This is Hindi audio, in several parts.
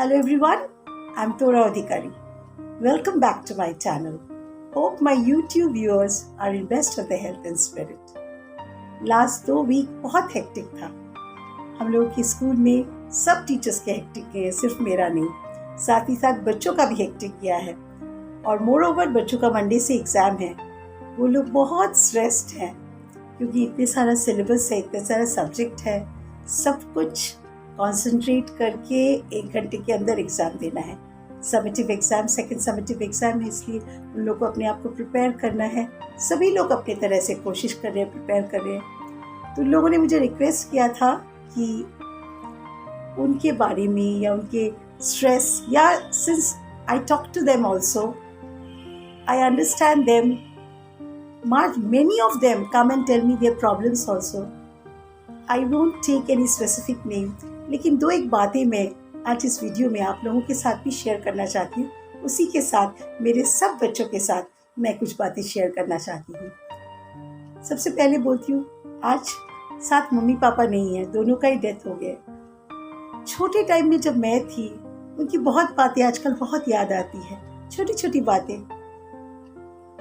Hello everyone, I'm Tora Adhikari. Welcome back to my channel. Hope my YouTube viewers are in best of the health and spirit. Last 2 week बहुत हेक्टिक था. हम लोगों के स्कूल में सब टीचर्स के हेक्टिक गए, सिर्फ मेरा नहीं. साथ ही साथ बच्चों का भी हेक्टिक किया है. और मोर ओवर बच्चों का मंडे से एग्ज़ाम है. वो लोग बहुत स्ट्रेस्ड हैं क्योंकि इतने सारा सिलेबस है, इतने सारा सब्जेक्ट है. सब कुछ कॉन्सेंट्रेट करके 1 घंटे के अंदर एग्ज़ाम देना है. Summative exam, second summative exam है, इसलिए उन लोग को अपने आप को प्रिपेयर करना है. सभी लोग अपनी तरह से कोशिश कर रहे हैं, प्रिपेयर कर रहे हैं. तो उन लोगों ने मुझे रिक्वेस्ट किया था कि उनके बारे में या उनके स्ट्रेस, या since I talk to them also, I understand them. Many of them come and tell me their problems also. I won't take any specific name. लेकिन 2-1 बातें मैं आज इस वीडियो में आप लोगों के साथ भी शेयर करना चाहती हूँ. उसी के साथ मेरे सब बच्चों के साथ मैं कुछ बातें शेयर करना चाहती हूँ. सबसे पहले बोलती हूँ, आज साथ मम्मी पापा नहीं है, दोनों का ही डेथ हो गया. छोटे टाइम में जब मैं थी, उनकी बहुत बातें आजकल बहुत याद आती है. छोटी छोटी बातें.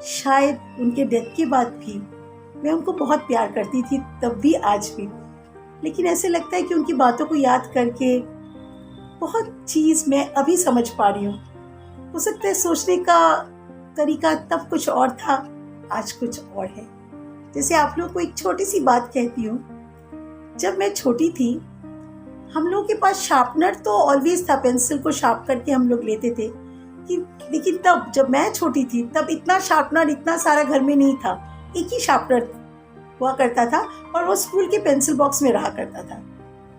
शायद उनके डेथ के बाद भी मैं उनको बहुत प्यार करती थी, तब भी आज भी. लेकिन ऐसे लगता है कि उनकी बातों को याद करके बहुत चीज़ मैं अभी समझ पा रही हूँ. हो सकता है सोचने का तरीका तब कुछ और था, आज कुछ और है. जैसे आप लोगों को एक छोटी सी बात कहती हूँ. जब मैं छोटी थी, हम लोगों के पास शार्पनर तो ऑलवेज था, पेंसिल को शार्प करके हम लोग लेते थे. लेकिन तब जब मैं छोटी थी, तब इतना शार्पनर इतना सारा घर में नहीं था. एक ही शार्पनर हुआ करता था और वो स्कूल के पेंसिल बॉक्स में रहा करता था.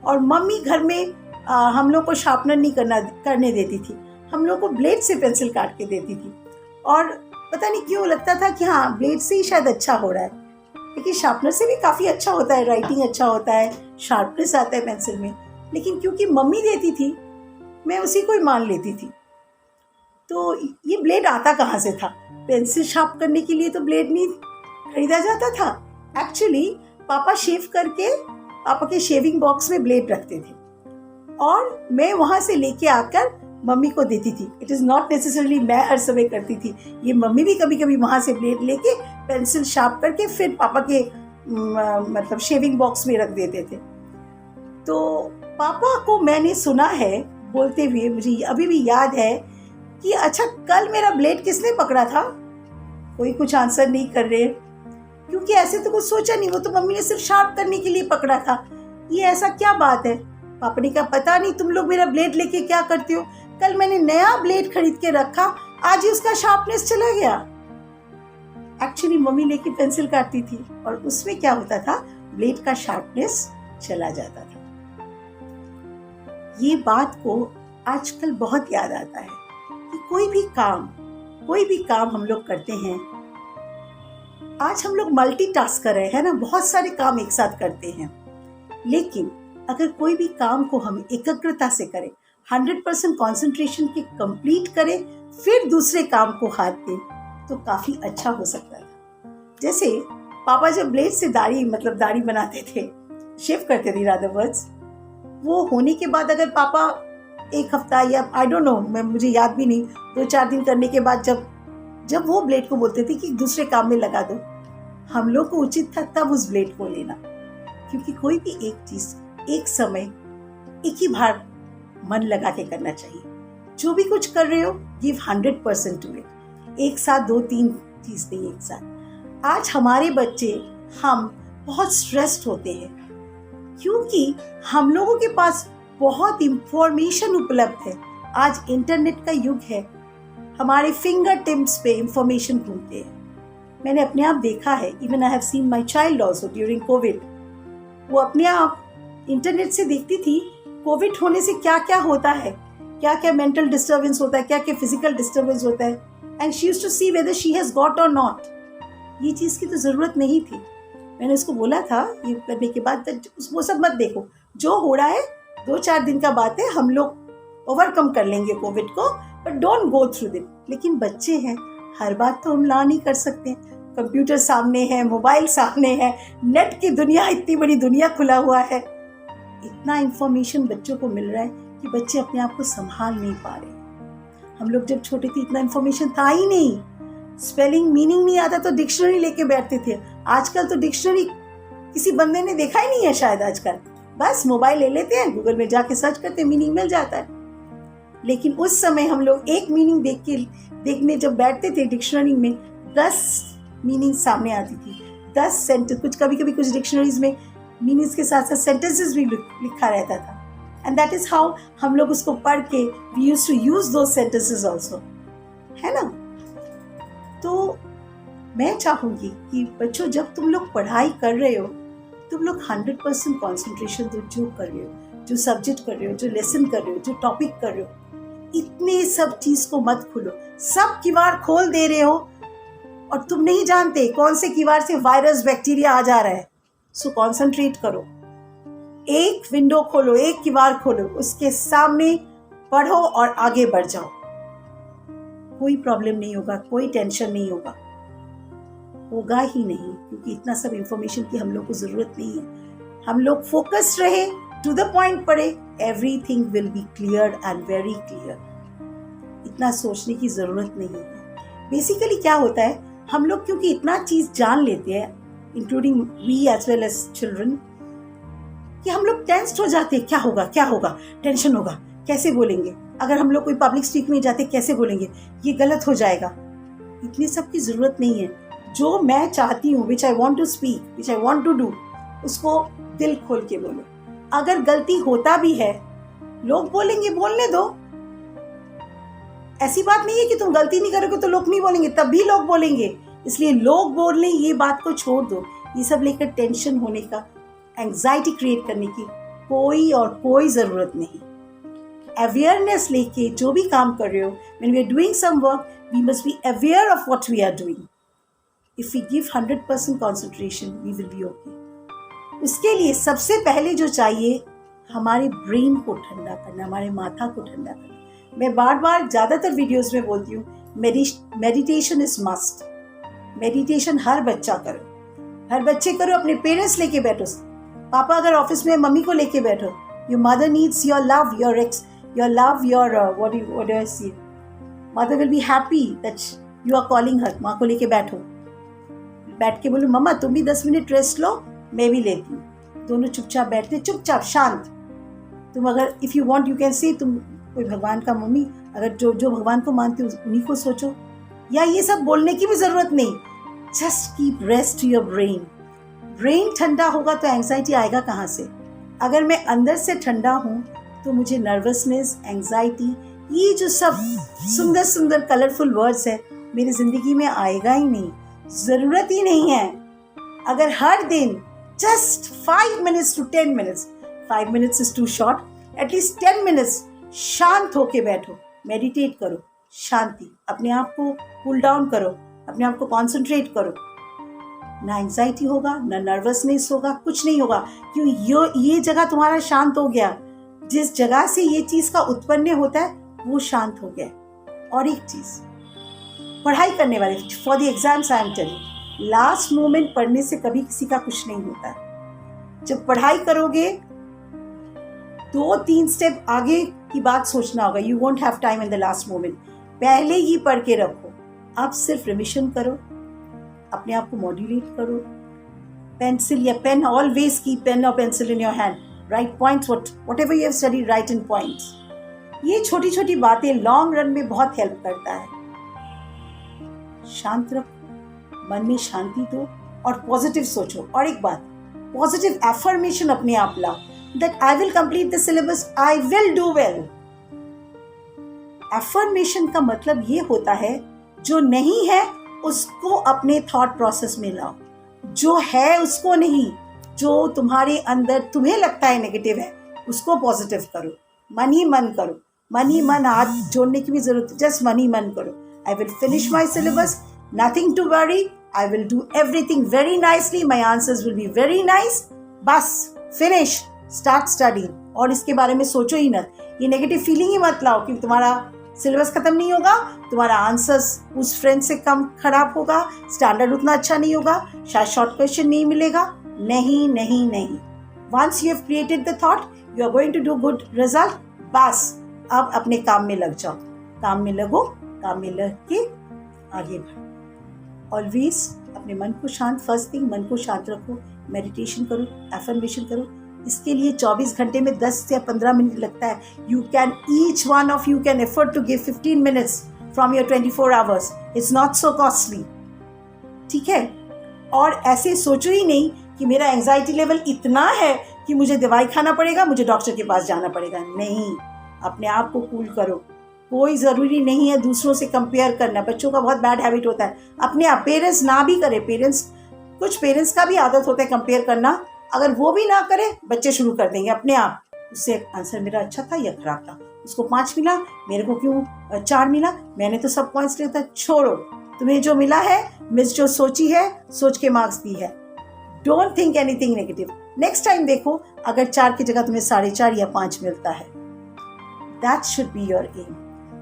और मम्मी घर में हम लोग को शार्पनर नहीं करने देती थी. हम लोग को ब्लेड से पेंसिल काट के देती थी. और पता नहीं क्यों लगता था कि हाँ, ब्लेड से ही शायद अच्छा हो रहा है. लेकिन शार्पनर से भी काफ़ी अच्छा होता है, राइटिंग अच्छा होता है, शार्पनेस आता है पेंसिल में. लेकिन क्योंकि मम्मी देती थी, मैं उसी को ही मान लेती थी. तो ये ब्लेड आता कहाँ से था? पेंसिल शार्प करने के लिए तो ब्लेड नहीं खरीदा जाता था. एक्चुअली पापा शेव करके पापा के शेविंग बॉक्स में ब्लेड रखते थे और मैं वहाँ से लेके आकर मम्मी को देती थी. इट इज़ नॉट नेसेसरली मैं हर समय करती थी. ये मम्मी भी कभी कभी वहाँ से ब्लेड लेके पेंसिल शार्प करके फिर पापा के मतलब शेविंग बॉक्स में रख देते थे. तो पापा को मैंने सुना है बोलते हुए, मुझे अभी भी याद है कि अच्छा, कल मेरा ब्लेड किसने पकड़ा था? कोई कुछ आंसर नहीं कर रहे, क्योंकि ऐसे तो कुछ सोचा नहीं. वो तो मम्मी ने सिर्फ शार्प करने के लिए पकड़ा था. ये ऐसा क्या बात है? पापा ने कहा, पता नहीं तुम लोग मेरा ब्लेड लेके क्या करते हो. कल मैंने नया ब्लेड खरीद के रखा, आज ही उसका शार्पनेस चला गया. एक्चुअली मम्मी लेके पेंसिल काटती थी और उसमें क्या होता था, ब्लेड का शार्पनेस चला जाता था. ये बात को आजकल बहुत याद आता है कि कोई भी काम हम लोग करते हैं. आज हम लोग मल्टीटास्क कर रहे हैं ना, बहुत सारे काम एक साथ करते हैं. लेकिन अगर कोई भी काम को हम एकाग्रता से करें, 100% कंसंट्रेशन के कंप्लीट करें, फिर दूसरे काम को हाथ दें, तो काफ़ी अच्छा हो सकता है. जैसे पापा जब ब्लेड से दाढ़ी बनाते थे, शेव करते थे रादर वर्ड्स, वो होने के बाद अगर पापा 1 हफ्ता या आई डोंट नो, मुझे याद भी नहीं, 2-4 दिन करने के बाद जब वो ब्लेड को बोलते थे कि दूसरे काम में लगा दो, हम लोग को उचित था तब उस ब्लेड को लेना. क्योंकि कोई भी एक चीज़ एक समय एक ही बार मन लगा के करना चाहिए. जो भी कुछ कर रहे हो, गिव 100% टू इट. एक साथ 2-3 चीज़ नहीं, एक साथ. आज हमारे बच्चे, हम बहुत स्ट्रेस्ड होते हैं क्योंकि हम लोगों के पास बहुत इंफॉर्मेशन उपलब्ध है. आज इंटरनेट का युग है, हमारे फिंगर टिप्स पे इंफॉर्मेशन घूमते हैं. मैंने अपने आप देखा है, even I have seen my child also during Covid. वो अपने आप इंटरनेट से देखती थी कोविड होने से क्या क्या होता है, क्या क्या मेंटल डिस्टर्बेंस होता है, क्या क्या फिजिकल डिस्टर्बेंस होता है. And she used to see whether she has got और नॉट. ये चीज़ की तो ज़रूरत नहीं थी. मैंने उसको बोला था ये करने के बाद, वो सब मत देखो, जो हो रहा है 2-4 दिन का बात है, हम लोग ओवरकम कर लेंगे कोविड को, but don't go through that. लेकिन बच्चे हैं, हर बात तो हम ला नहीं कर सकते. कंप्यूटर सामने है, मोबाइल सामने है, नेट की दुनिया, इतनी बड़ी दुनिया खुला हुआ है. इतना इंफॉर्मेशन बच्चों को मिल रहा है कि कि बच्चे अपने आप को संभाल नहीं पा रहे। हम लोग जब छोटे थे इतना इन्फॉर्मेशन था ही नहीं, स्पेलिंग मीनिंग नहीं आता तो डिक्शनरी लेके बैठते थे। आजकल तो डिक्शनरी किसी बंदे ने देखा ही नहीं है शायद आजकल, बस मोबाइल ले लेते हैं, गूगल में जाके सर्च करते हैं, मीनिंग मिल जाता है। लेकिन उस समय हम लोग एक मीनिंग देखने जब बैठते थे डिक्शनरी में 10 मीनिंग सामने आती थी, 10 सेंटेंस, कभी कभी कुछ डिक्शनरीज में मीनिंग्स के साथ साथ सेंटेंसेस भी लिखा रहता था। एंड दैट इज हाउ हम लोग उसको पढ़ के we used to use those sentences also, है ना। तो मैं चाहूंगी कि बच्चों जब तुम लोग पढ़ाई कर रहे हो, तुम लोग 100% कॉन्सेंट्रेशन दो जो कर रहे हो, जो सब्जेक्ट कर रहे हो, जो लेसन कर रहे हो, जो टॉपिक कर रहे हो। इतने सब चीज को मत खोलो, सब किवाड़ खोल दे रहे हो और तुम नहीं जानते कौन से किवाड़ से वायरस बैक्टीरिया आ जा रहा है। सो कॉन्सेंट्रेट करो, एक विंडो खोलो, एक किवाड़ खोलो, उसके सामने पढ़ो और आगे बढ़ जाओ। कोई प्रॉब्लम नहीं होगा, कोई टेंशन नहीं होगा ही नहीं, क्योंकि इतना सब इंफॉर्मेशन की हम लोग को जरूरत नहीं है। हम लोग फोकस रहे, टू द पॉइंट पढ़े, everything will be clear and very clear. इतना सोचने की जरूरत नहीं है। बेसिकली क्या होता है, हम लोग क्योंकि इतना चीज जान लेते हैं, including we as well as children, कि हम लोग टेंस्ड हो जाते हैं। क्या होगा, टेंशन होगा, कैसे बोलेंगे, अगर हम लोग कोई पब्लिक स्पीक में जाते कैसे बोलेंगे, ये गलत हो जाएगा। इतनी सब की जरूरत नहीं है। जो मैं चाहती हूँ, which I want to speak, which I want to do, उसको दिल खोल के बोलो। अगर गलती होता भी है, लोग बोलेंगे, बोलने दो। ऐसी बात नहीं है कि तुम गलती नहीं करोगे तो लोग नहीं बोलेंगे, तब भी लोग बोलेंगे। इसलिए लोग बोलने, ये बात को छोड़ दो। ये सब लेकर टेंशन होने का, एंजाइटी क्रिएट करने की कोई जरूरत नहीं। अवेयरनेस लेके जो भी काम कर रहे हो, when we are doing some work, we must be aware of what we are doing. If we give 100% concentration, we will be okay. उसके लिए सबसे पहले जो चाहिए, हमारे ब्रेन को ठंडा करना, हमारे माथा को ठंडा करना। मैं बार बार ज़्यादातर वीडियोस में बोलती हूँ, मेडिटेशन इज मस्ट। मेडिटेशन हर बच्चा करो, हर बच्चे करो, अपने पेरेंट्स लेके बैठो। पापा अगर ऑफिस में, मम्मी को लेके बैठो। Your mother needs your love, what do I say? Mother will be happy that you are calling her. माँ को लेके बैठो, बैठ के बोलो, मम्मा तुम भी 10 मिनट रेस्ट लो, मैं भी लेती हूँ। दोनों चुपचाप बैठते, चुपचाप शांत। तुम अगर if you want, you can say, तुम कोई भगवान का, मम्मी अगर जो भगवान को मानते हो उन्हीं को सोचो, या ये सब बोलने की भी जरूरत नहीं। Just keep rest to your brain. Brain ठंडा होगा तो एंग्जाइटी आएगा कहाँ से? अगर मैं अंदर से ठंडा हूँ तो मुझे नर्वसनेस, एंग्जाइटी, ये जो सब सुंदर सुंदर कलरफुल वर्ड्स है, मेरी जिंदगी में आएगा ही नहीं, जरूरत ही नहीं है। अगर हर दिन just 5 minutes to 10 minutes, 5 minutes is too short, at least 10 minutes शांत होके बैठो, मेडिटेट करो, शांति, अपने आप को कूल डाउन करो, अपने आप को कॉन्सेंट्रेट करो। ना एंग्जाइटी होगा, ना नर्वसनेस होगा, कुछ नहीं होगा, क्यों ये जगह तुम्हारा शांत हो गया। जिस जगह से ये चीज का उत्पन्न होता है वो शांत हो गया। और एक चीज, पढ़ाई करने वाले, for the exams I am telling, last moment पढ़ने से कभी किसी का कुछ नहीं होता है। जब पढ़ाई करोगे 2-3 स्टेप आगे की बात सोचना होगा। You won't have time in the last moment. पहले ही पढ़ के रखो। अब सिर्फ रिविजन करो, अपने आप को मॉड्यूलेट करो। पेंसिल या पेन, ऑलवेज कीप पेन और pencil in your hand. Right points, whatever you have studied, right in points. ये छोटी छोटी बातें लॉन्ग रन में बहुत हेल्प करता है। शांत रखो, मन में शांति दो और पॉजिटिव सोचो। और एक बात, पॉजिटिव एफर्मेशन अपने आप लाओ, that I will complete the syllabus, I will do well. Affirmation का मतलब ये होता है, जो नहीं है उसको अपने थॉट प्रोसेस में लाओ, जो है उसको नहीं। जो तुम्हारे अंदर तुम्हें लगता है नेगेटिव है, उसको पॉजिटिव करो। मन ही मन करो, मन ही मन, हाथ जोड़ने की भी जरूरत है, जस्ट मन ही मन करो। I will finish my syllabus, nothing to worry, I will do everything very nicely, my answers will be very nice, बस finish, start studying। और इसके बारे में सोचो ही मत, ये नेगेटिव फीलिंग ही मत लाओ कि तुम्हारा सिलेबस खत्म नहीं होगा, तुम्हारा आंसर्स उस फ्रेंड से कम खराब होगा, स्टैंडर्ड उतना अच्छा नहीं होगा, शायद शॉर्ट क्वेश्चन नहीं मिलेगा। नहीं नहीं नहीं, once you have created the thought, you are going to do good result, बस अब अपने काम में लग जाओ, काम में लगो, काम में लग के आगे बढ़ो। ऑलवेज अपने मन को शांत, फर्स्ट थिंग मन को शांत रखो, मेडिटेशन करो, एफर्मेशन करो। इसके लिए 24 घंटे में 10 से 15 मिनट लगता है। You can, each one of you can effort to give 15 minutes from your 24 hours. It's not so costly, ठीक है। और ऐसे सोचो ही नहीं कि मेरा एंजाइटी लेवल इतना है कि मुझे दवाई खाना पड़ेगा, मुझे डॉक्टर के पास जाना पड़ेगा। नहीं, अपने आप को कूल करो। कोई ज़रूरी नहीं है दूसरों से कंपेयर करना। बच्चों का बहुत बैड हैबिट होता है, अपने आप, पेरेंट्स ना भी करे, कुछ पेरेंट्स का भी आदत होता है कंपेयर करना। अगर वो भी ना करे, बच्चे शुरू कर देंगे अपने आप। उससे आंसर मेरा अच्छा था या खराब था, उसको 5 मिला, मेरे को क्यों 4 मिला, मैंने तो सब पॉइंट्स लिया था। छोड़ो, तुम्हें जो मिला है, मिस जो सोची है, सोच के मार्क्स दी है। Don't think anything negative. Next time देखो, अगर 4 की जगह तुम्हें 4.5 या 5 मिलता है। That should be your aim.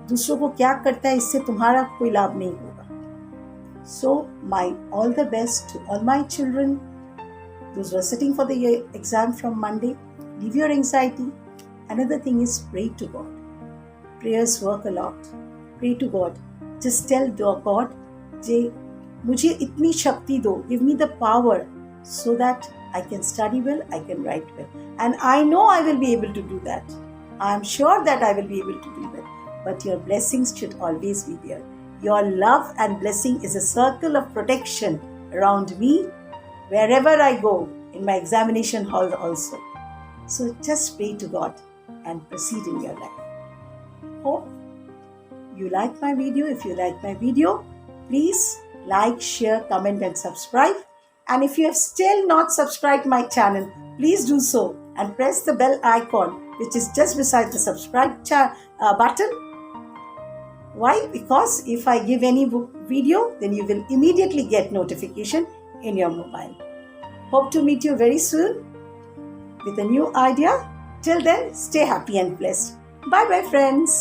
दूसरों को क्या करता है, इससे तुम्हारा कोई लाभ नहीं होगा। So my all the best to all my children, those who are sitting for the exam from Monday. Leave your anxiety. Another thing is pray to God. Prayers work a lot. Pray to God. Just tell God, मुझे इतनी शक्ति दो, give me the power so that I can study well, I can write well. And I know I will be able to do that. I am sure that I will be able to do that. But your blessings should always be there. Your love and blessing is a circle of protection around me wherever I go, in my examination hall also. So just pray to God and proceed in your life. Hope you like my video. If you like my video, please like, share, comment and subscribe. And if you have still not subscribed my channel, please do so and press the bell icon which is just beside the subscribe button. Why? Because if I give any video, then you will immediately get notification in your mobile. Hope to meet you very soon with a new idea. Till then, stay happy and blessed. Bye bye, friends.